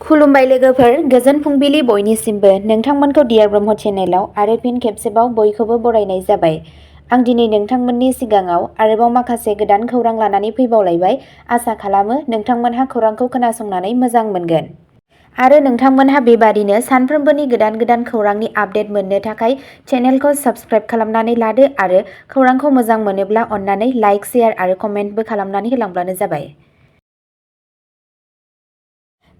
खुलुमबाय लोगोफोर, गोजोन फुंबिलि बयनिसिमबो। नोंथांमोनखौ डियार ब्रह्म चेनेलाव आरो फिन खेबसेबाव बयखौबो बरायनाय जाबाय। आं दिनै नोंथांमोननि सिगाङाव आरोबाव माखासे गोदान खौरां लानानै फैबावलायबाय। आसा खालामो नोंथांमोनहा खौरांखौ खोनासंनानै मोजां मोनगोन। आरो नोंथांमोनहा बेबादिनो सानफ्रोमबोनि गोदान खौरांनि आपडेट मोननो थाखाय चेनेलखौ साबस्क्राइब खालामनानै लादो आरो खौरांखौ मोजां मोनोब्ला अन्नानै लाइक, शेयार आरो कमेन्टबो खालामनानै होलांब्लानो जाबाय।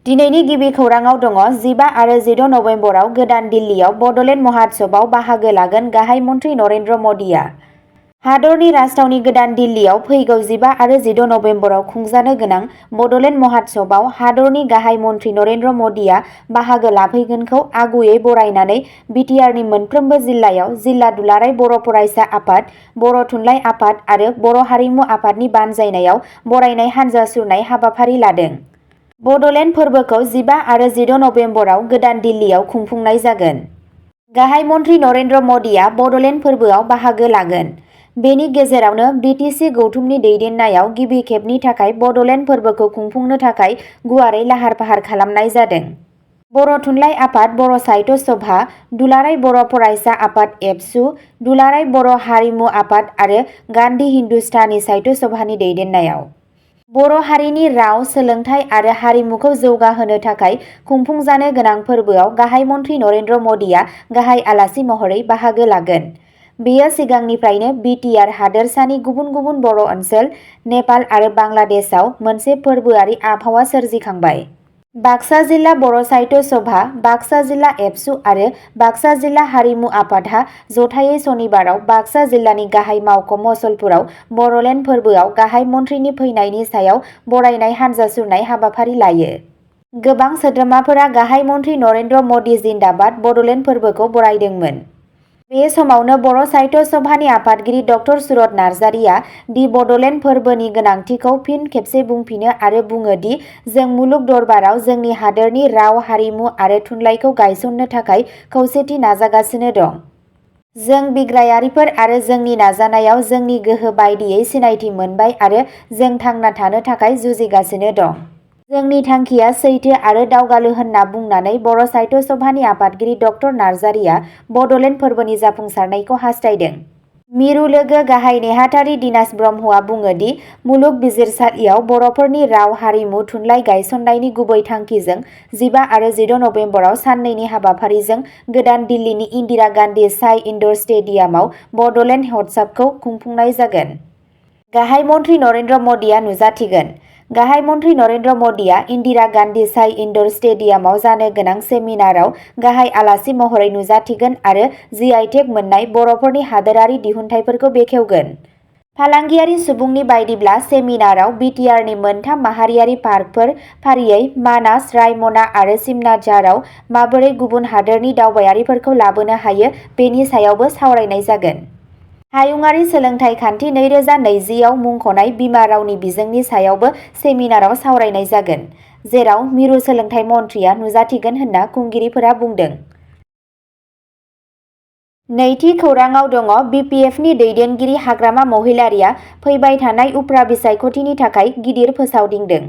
दिनैनि गिबि खौराङाव दङ 15 आरो 16 नभेम्बराव गोदान दिल्लीयाव बडलेण्ड महोत्सवआव बाहागो लागोन गाहाय मन्थ्रि नरेन्द्र मदिआ। हादरनि राजथावनि गोदान दिल्लीयाव फैगौ 15 आरो 16 नभेम्बराव खुंजानो गोनां बडलेण्ड महोत्सवआव हादरनि गाहाय मन्थ्रि नरेन्द्र मदिआ बाहागो लाफैगोनखौ आगुयै बरायनानै बिटिआरनि मोनफ्रोमबो जिल्लायाव जिल्ला दुलाराय बर' फरायसा आफाद, बर' थुनलाइ आफाद आरो बर' हारिमु आफादनि बानजायनायाव बरायनाय हानजा सुरनाय हाबाफारि लादों। बडलेण्ड फोरबोखौ 15 आरो 16 नभेम्बराव गोदान दिल्लीयाव खुंफुंनाय जागोन। गाहाय मन्थ्रि नरेन्द्र मदिआ बडलेण्ड फोरबोआव बाहागो लागोन। बेनि गेजेरावनो बिटिसि गौथुमनि दैदेननायाव गिबि खेबनि थाखाय बडलेण्ड फोरबोखौ खुंफुंनो थाखाय गुवारै लाहार-फाहार खालामनाय जादों। बर' थुनलाइ आफाद, बर' साहित्य सभा, दुलाराय बर' फरायसा आफाद एबसु, दुलाराय बर' हारिमु आफाद आरो गान्धी हिन्दुस्तानी साहित्य सभानि दैदेननायाव बर' हारिनि राव, सोलोंथाइ आरो हारिमुखौ जौगाहोनो थाखाय खुंफुंजानो गोनां फोरबोआव गाहाय मन्थ्रि नरेन्द्र मदिआ गाहाय आलासि महरै बाहागो लागोन। बेयो सिगांनिफ्रायनो बिटिआर हादोरसानि गुबुन गुबुन बर' ओनसोल, नेपाल आरो बांलादेशआव मोनसे फोरबोआरि आबहावा सोरजिखांबाय। बाक्सा जिल्ला बर' साहित्य सभा, बाक्सा जिल्ला एबसु आरो बाक्सा जिल्ला हारिमु आफादहा जथायै सनिबाराव बाक्सा जिल्लानि गाहाय मावख' मसलपुराव बडलेण्ड फोरबोआव गाहाय मन्थ्रिनि फैनायनि सायाव बरायनाय हानजा सुरनाय हाबाफारि लायो। गोबां सोद्रोमाफोरा गाहाय मन्थ्रि नरेन्द्र मदि जिन्दाबाद बडलेण्ड फोरबोखौ बरायदोंमोन। बे समावनो बर' साहित्य सभानि आफादगिरि ड सुरत नार्जारिया दि बडलेण्ड फोरबोनि गोनांथिखौ फिन खेबसे बुंफिनो आरो बुङो दि जों मुलुग दरबाराव जोंनि हादोरनि राव, हारिमु आरो थुनलाइखौ गायसननो थाखाय खौसेथि नाजागासिनो दं। जों बिग्रायारिफोर आरो जोंनि नाजानायाव जोंनि गोहो बायदियै सिनायथि मोनबाय आरो जों थांना थानो थाखाय जुजिगासिनो दं। जोंनि थांखिया सैथो आरो दावगालु होनना बुंनानै बर' साहित्य सभानि आफादगिरि ड नार्जारिया बडलेण्ड फोरबोनि जाफुंसारनायखौ हास्थायदों। मिरु लोगो गाहाय नेहाथारि दिनास ब्रह्मआ बुङो दि मुलुग बिजिरसालियाव बर'फोरनि राव, हारिमु, थुनलाइ गायसननायनि गुबै थांखिजों 15 आरो 16 नभेम्बराव साननैनि हाबाफारिजों गोदान दिल्लीनि इन्दिरा गान्धी साइ इनडर स्टेडियामाव बडलेण्ड महोत्सवखौ खुंफुंनाय जागोन। गाहाय मन्थ्रि नरेन्द्र मदिआ नुजाथिगोन। गाहाय मन्थ्रि नरेन्द्र मदिआ इन्दिरा गान्धी साइ इनडर स्टेडियामाव जानो गोनां सेमिनाराव गाहाय आलासि महरै नुजाथिगोन आरो जिआइटेक मोननाय बर'फोरनि हादोरारि दिहुनथाइफोरखौ बेखेवगोन। फालांगियारि सुबुंनि बायदिब्ला सेमिनाराव बिटिआरनि मोनथाम माहारियारि पार्कफोर फारियै मानास, रायमना आरो सिमनाझाराव माबोरै गुबुन हादोरनि दावबायारिफोरखौ लाबोनो हायो बेनि सायावबो सावरायनाय जागोन। हायुंआरि सोलोंथाइ खान्थि 2020 आव मुंख'नाय बिमा रावनि बिजोंनि सायावबो सेमिनाराव सावरायनाय जागोन, जेराव मिरु सोलोंथाइ मन्थ्रिया नुजाथिगोन होनना खुंगिरिफोरा बुंदों। नैथि खौराङाव दङ बिपिएफनि दैदेनगिरि हाग्रामा महिलारीआ फैबाय थानाय उफ्रा बिसायख'थिनि थाखाय गिदिर फोसावदिंदों।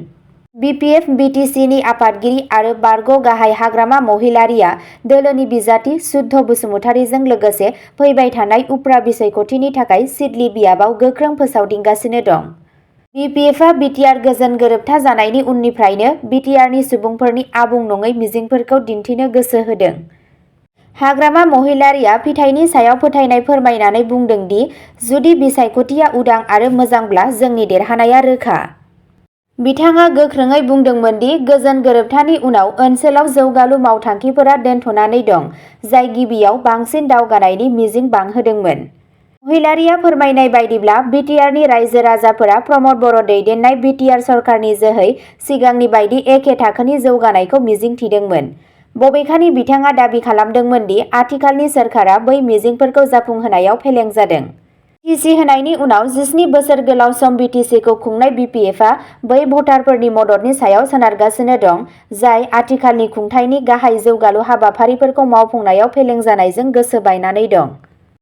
बिपिएफ बिटिसिनि आफादगिरि आरो बारग' गाहाय हाग्रामा महिलारीआ दोलोनि बिजाथि सुध्द बसुमतारीजों लोगोसे फैबाय थानाय उफ्रा बिसायख'थिनि थाखाय सिदली बियाबाव गोख्रों फोसावदिंगासिनो दं। बिपिएफआ बिटिआर गोजोन गोरोबथा जानायनि उननिफ्रायनो बिटिआरनि सुबुंफोरनि आबुं नङै मिजिंफोरखौ दिन्थिनो गोसो होदों। हाग्रामा महिलारीआ फिथाइनि सायाव फोथायनाय फोरमायनानै बुंदों दि जुदि बिसायख'थिया उदां आरो मोजांब्ला जोंनि देरहानाया रोखा। बिथाङा गोख्रोङै बुंदोंमोन दि गोजोन गोरोबथानि उनाव ओनसोलाव जौगालु मावथांखिफोरा दोनथ'नानै दं, जाय गिबियाव बांसिन दावगानायनि मिजिं बांहोदोंमोन। महिलारीआ फोरमायनाय बायदिब्ला बिटिआरनि रायजो राजाफोरा प्रमद बर' दैदेननाय बिटिआर सरकारनि जोहै सिगांनि बायदि एखे थाखोनि जौगानायखौ मिजिंथिदोंमोन। बबेखानि बिथाङा दाबि खालामदोंमोन दि आथिखालनि सोरखारा बै मिजिंफोरखौ जाफुंहोनायाव फेलें जादों। टिसि होनायनि उनाव 17 बोसोर गोलाव सम बिटिसिखौ खुंनाय बिपिएफआ बै भटारफोरनि मददनि सायाव सोनारगासिनो दं, जाय आथिखालनि खुंथायनि गाहाय जौगालु हाबाफारिफोरखौ मावफुंनायाव फेलें जानायजों गोसो बायनानै दं।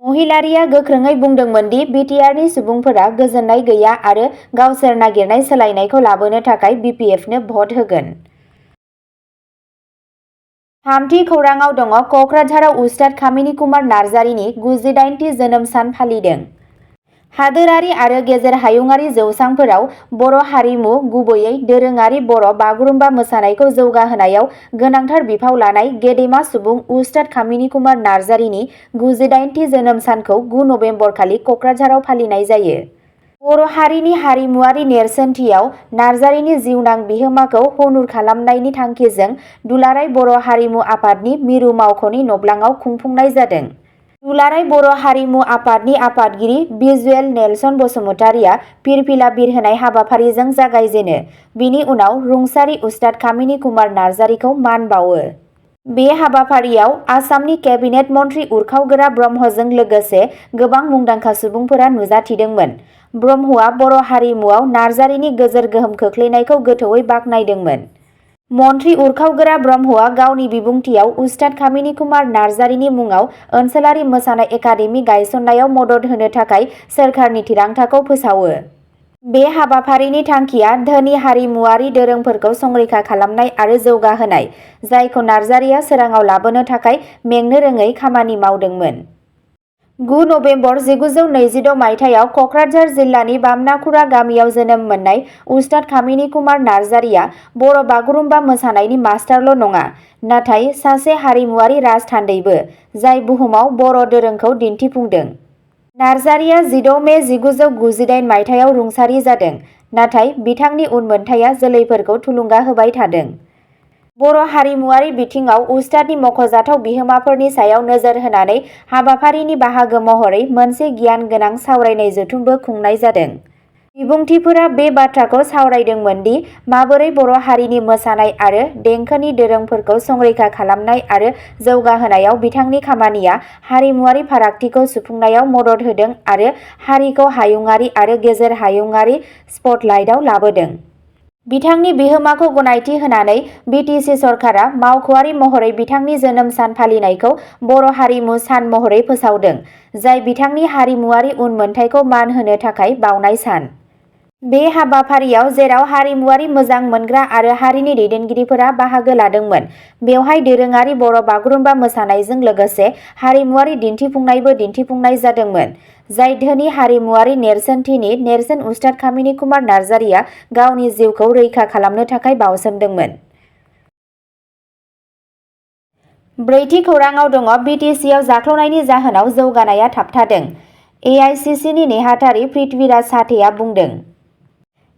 महिलारीआ गोख्रोङै बुंदोंमोन दि बिटिआरनि सुबुंफोरा गोजोननाय गैया आरो गावसोर नागिरनाय सोलायनायखौ लाबोनो थाखाय बिपिएफनो भट होगोन। थामथि खौराङाव दङ क'क्राझाराव उस्ताद कामिनी कुमार नार्जारिनि 98थि जोनोम सान फालिदों। हादोरारि आरो गेजेर हायुंआरि जौसांफोराव बर' हारिमु गुबैयै दोरोङारि बर' बागुरुम्बा मोसानायखौ जौगाहोनायाव गोनांथार बिफाव लानाय गेदेमा सुबुं उस्ताद कामिनी कुमार नार्जारिनि 98थि जोनोम सानखौ 9 नबेम्बर खालि क'क्राझाराव फालिनाय जायो। बर' हारिनि हारिमुआरि नेरसोनथियाव नार्जारिनि जिउनां बिहोमाखौ हनर खालामनायनि थांखिजों दुलाराय बर' हारिमु आफादनि मिरु मावख'नि नब्लाङाव खुंफुंनाय जादों। दुलाराय बर' हारिमु आफादनि आफादगिरि भिजुएल नेलसन बसुमतारिया फिरफिला बिरहोनाय हाबाफारिजों जागायजेनो। बिनि उनाव रुंसारि उस्ताद कामिनी कुमार नार्जारिखौ मान बावो। बे हाबाफारियाव आसामनि केबिनेट मन्त्रि उरखावगोरा ब्रह्मजों लोगोसे गोबां मुंदांखा सुबुंफोरा नुजाथिदोंमोन। ब्रह्मआ बर' हारिमुआव नार्जारिनि गोजोर गोहोम खोख्लैनायखौ गोथौयै बाख्नायदोंमोन। मन्त्रि उरखावगोरा ब्रह्मआ गावनि बिबुंथियाव उस्ताद कामिनी कुमार नार्जारिनि मुङाव ओनसोलारि मोसानाय एकाडेमि गायसननायाव मदद होनो थाखाय सोरखारनि थिरांथाखौ फोसावो। बे हाबाफारिनि थांखिया धोनि हारिमुआरि दोरोंफोरखौ संरैखा खालामनाय आरो जौगाहोनाय, जायखौ नार्जारिया सोराङाव लाबोनो थाखाय मेंनो रोङै खामानि मावदोंमोन। 9 नबेम्बर 1926 मायथाइयाव क'क्राझार जिल्लानि बामनाखुरा गामियाव जोनोम मोननाय उस्ताद कामिनी कुमार नार्जारिया बर' बागुरुम्बा मोसानायनि मास्टारल' नङा, नाथाय सासे हारिमुआरि राजथान्दैबो, जाय बुहुमाव बर' दोरोंखौ दिन्थिफुंदों। नार्जारिया 16 मे 1998 मायथाइयाव रुंसारि जादों, नाथाय बिथांनि उनमोनथाइया जोलैफोरखौ थुलुंगा होबाय थादों। बर' हारिमुआरि बिथिङाव उस्तादनि मख'जाथाव बिहोमाफोरनि सायाव नोजोर होनानै हाबाफारिनि बाहागो महरै मोनसे गियान गोनां सावरायनाय जथुमबो खुंनाय जादों। बिबुंथिफोरा बे बाथ्राखौ सावरायदोंमोन दि माबोरै बर' हारिनि मोसानाय आरो देंखोनि दोरोंफोरखौ संरैखा खालामनाय आरो जौगाहोनायाव बिथांनि खामानिया हारिमुआरि फारागथिखौ सुफुंनायाव मदद होदों आरो हारिखौ हायुंआरि आरो गेजेर हायुंआरि स्पटलाइटआव लाबोदों। बिथांनि बिहोमाखौ गनायथि होनानै BTC सरकारा मावख'आरि महरै बिथांनि जोनोम सान फालिनायखौ बर' हारिमु सान महरै फोसावदों, जाय बिथांनि हारिमुआरि उनमोनथाइखौ मान होनो थाखाय बावनाय सान। बे हाबाफारियाव जेराव हारिमुआरि मोजां मोनग्रा आरो हारिनि दैदेनगिरिफोरा बाहागो लादोंमोन, बेवहाय दोरोङारि बर' बागुरुम्बा मोसानायजों लोगोसे हारिमुआरि दिन्थिफुंनायबो दिन्थिफुंनाय जादोंमोन, जाय धोनि हारिमुआरि नेरसोनथिनि नेरसोन उस्ताद कामिनी कुमार नार्जारिया गावनि जिउखौ रैखा खालामनो थाखाय बावसोमदोंमोन। ब्रैथि खौराङाव दङ BTCआव जाख्ल'नायनि जाहोनाव जौगानाया थाबथादों, AICCनि नेहाथारि पृथ्वीराज साठेआ बुंदों।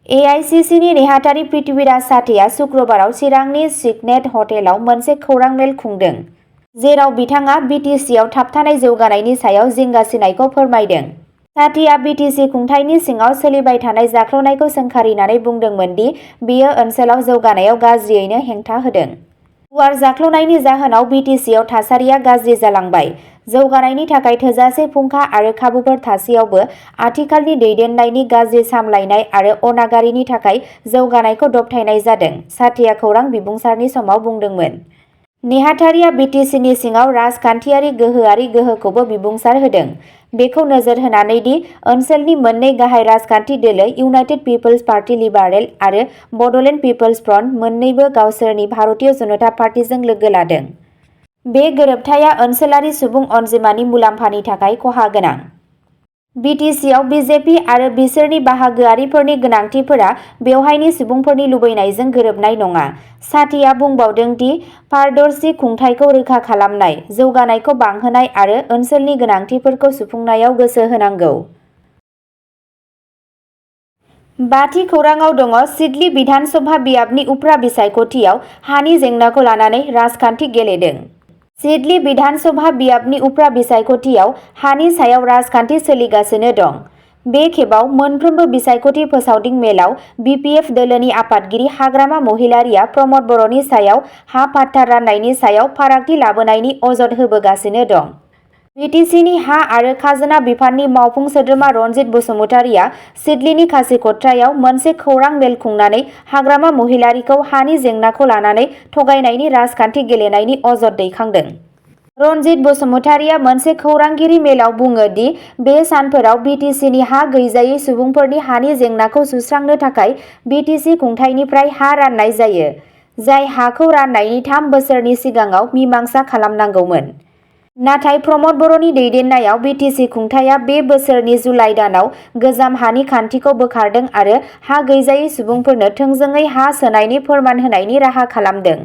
AICCनि नेहाथारि पृथ्वीराज साठेआ शुक्रबाराव चिरांनि सिगनेट हटेलाव मोनसे खौरां मेल खुंदों, जेराव बिथाङा BTCआव थाबथानाय जौगानायनि सायाव जिंगासिनायखौ फोरमायदों। साठेआ BTC खुंथायनि सिङाव सोलिबाय थानाय जाख्ल'नायखौ सोंखारिनानै बुंदोंमोन दि बेयो ओनसोलाव जौगानायाव गाज्रियैनो हेंथा होदों। गुवार जाख्ल'नायनि जाहोनाव BTCआव थासारिया गाज्रि जालांबाय। जौगानायनि थाखाय थोजासे फुंखा आरो खाबुफोर थासेयावबो आथिखालनि दैदेननायनि गाज्रि सामलायनाय आरो अनागारिनि थाखाय जौगानायखौ दबथायनाय जादों, साठेआ खौरां बिबुंसारनि समाव बुंदोंमोन। नेहाथारिया BTCनि सिङाव राजखान्थियारि गोहोआरि गोहोखौबो बिबुंसार होदों, बेखौ नोजोर होनानै दि ओनसोलनि मोननै गाहाय राजखान्थि दोलो इउनाइटेड पिपल्स पार्टी लिबारेल आरो बड'लेण्ड पिपल्स फ्रन्ट मोन्नैबो गावसोरनि भारतीय जनता पार्टीजों लोगो लादों। बे गोरोबथाया ओनसोलारि सुबुं अनजिमानि मुलाम्फानि थाखाय खहा गोनां। BTCआव BJP आरो बिसोरनि बाहागोआरिफोरनि गोनांथिफोरा बेवहायनि सुबुंफोरनि लुबैनायजों गोरोबनाय नङा। साठेआ बुंबावदों दि पारदर्शी खुंथायखौ रोखा खालामनाय, जौगानायखौ बांहोनाय आरो ओनसोलनि गोनांथिफोरखौ सुफुंनायाव गोसो होनांगौ। बाथि खौराङाव दङ सिडली बिधान सभा बियाबनि उफ्रा बिसायख'थियाव हानि जेंनाखौ लानानै राजखान्थि गेलेदों। सिडली बिधान सभा बियाबनि उफ्रा बिसायख'थियाव हानि सायाव राजखान्थि सोलिगासिनो दं। बे खेबाव मोनफ्रोमबो बिसायख'थि फोसावदिं मेलाव BPF दोलोनि आफादगिरि हाग्रामा महिलारीआ प्रमद बर'नि सायाव हा पाट्टा राननायनि सायाव फारागथि लाबोनायनि अजद होबोगासिनो दं। BTCनि हा आरो खाजोना बिफाननि मावफुं सोद्रोमा रनजित बसुमतारिया सिडलीनि खासिक'ट्रायाव मोनसे खौरां मेल खुंनानै हाग्रामा महिलारीखौ हानि जेंनाखौ लानानै थगायनायनि राजखान्थि गेलेनायनि अजद दैखांदों। रनजित बसुमतारिया मोनसे खौरांगिरि मेलाव बुङो दि बे सानफोराव BTCनि हा गैजायै सुबुंफोरनि हानि जेंनाखौ सुस्रांनो थाखाय BTC खुंथायनिफ्राय हा राननाय जायो, जाय हाखौ राननायनि 3 बोसोरनि सिगाङाव मीमांसा खालामनांगौमोन। नाथाय प्रमद बर'नि दैदेननायाव BTC खुंथाया बे बोसोरनि जुलाइ दानाव गोजाम हानि खान्थिखौ बोखारदों आरो हा गैजायै सुबुंफोरनो थोंजोङै हा सोनायनि फोरमान होनायनि राहा खालामदों।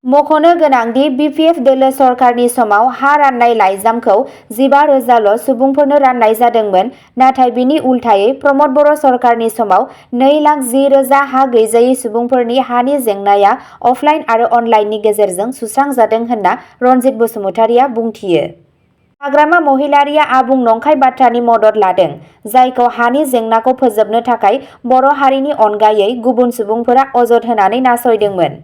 मख'नो गोनांदि BPF दोलो सरकारनि समाव हा राननाय लाइजामखौ 15,000ल' सुबुंफोरनो राननाय जादोंमोन, नाथाय बिनि उल्थायै प्रमद बर' सरकारनि समाव 2,10,000 हा गैजायै सुबुंफोरनि हानि जेंनाया अफलाइन आरो अनलाइननि गेजेरजों सुस्रांजादों होनना रनजित बसुमतारिया बुंथियो। हाग्रामा महिलारिया आबुं नंखाय बाथ्रानि मदद लादों, जायखौ हानि जेंनाखौ फोजोबनो थाखाय बर' हारिनि अनगायै गुबुन सुबुंफोरा अजद होनानै नासयदोंमोन।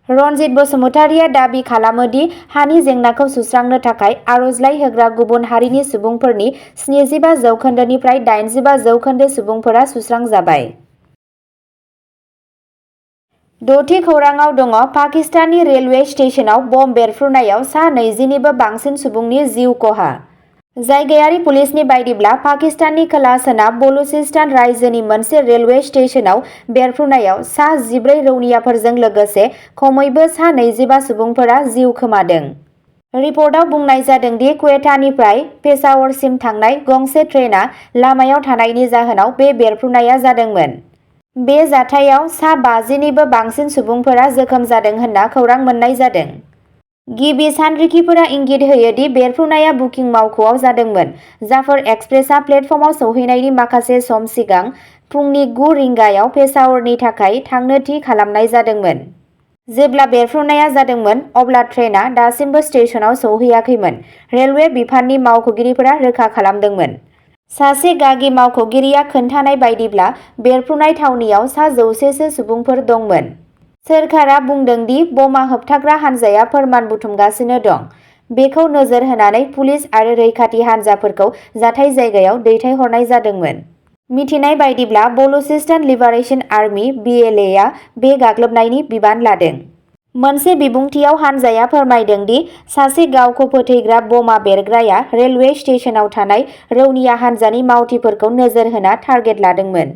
रनजित बसुमतारिया दाबि खालामो दि हानि जेंनाखौ सुस्रांनो थाखाय आर'जलाइ होग्रा गुबुन हारिनि सुबुंफोरनि 75% निफ्राय 85% सुबुंफोरा सुस्रांजाबाय। 6थि खौराङाव दङ पाकिस्ताननि रेलवे स्टेशनाव बम बेरफ्रुनायाव सा 20 निबो बांसिन सुबुंनि जिउ खहा। जायगायारि पुलिसनि बायदिब्ला पाकिस्ताननि खोला-सोनाब बलुचिस्तान रायजोनि मोनसे रेलवे स्टेशनाव बेरफ्रुनायाव सा 14 रौनियाफोरजों लोगोसे खमैबो सा 25 सुबुंफोरा जिउ खोमादों। रिपर्टआव बुंनाय जादों दि क्वेटानिफ्राय पेशावरसिम थांनाय गंसे ट्रेनआ लामायाव थानायनि जाहोनाव बे बेरफ्रुनाया जादोंमोन। बे जाथायाव सा 50 निबो बांसिन सुबुंफोरा जोखोम जादों होनना खौरां मोन्नाय जादों। गिबि सानरिखिफोरा इंगित होयो दि बेरफ्रुनाया बुकिं मावख'आव जादोंमोन। जाफर एक्सप्रेसआ प्लेटफर्मआव सौहैनायनि माखासे सम सिगां फुंनि 9 रिंगायाव पेशावरनि थाखाय थांनो थि खालामनाय जादोंमोन। जेब्ला बेरफ्रुनाया जादोंमोन, अब्ला ट्रेनआ दासिमबो स्टेशनाव सौहैयाखैमोन, रेलवे बिफाननि मावख'गिरिफोरा रोखा खालामदोंमोन। सासे गागि मावख'गिरिया खोन्थानाय बायदिब्ला बेरफ्रुनाय थावनियाव सा 100 सो सुबुंफोर दंमोन। सोरखारा बुंदों दि बमा होबथाग्रा हान्जाया फोरमान बुथुमगासिनो दं। बेखौ नोजोर होनानै पुलिस आरो रैखाथि हान्जाफोरखौ जाथाय जायगायाव दैथायहरनाय जादोंमोन। मिथिनाय बायदिब्ला बलुचिस्तान लिबारेशन आर्मी (BLA) आ बे गाग्लोबनायनि बिबान लादों। मोनसे बिबुंथियाव हान्जाया फोरमायदों दि सासे गावखौ फोथैग्रा बमा बेरग्राया रेलवे स्टेशनाव थानाय रौनिया हान्जानि मावथिफोरखौ नोजोर होना टार्गेट लादोंमोन।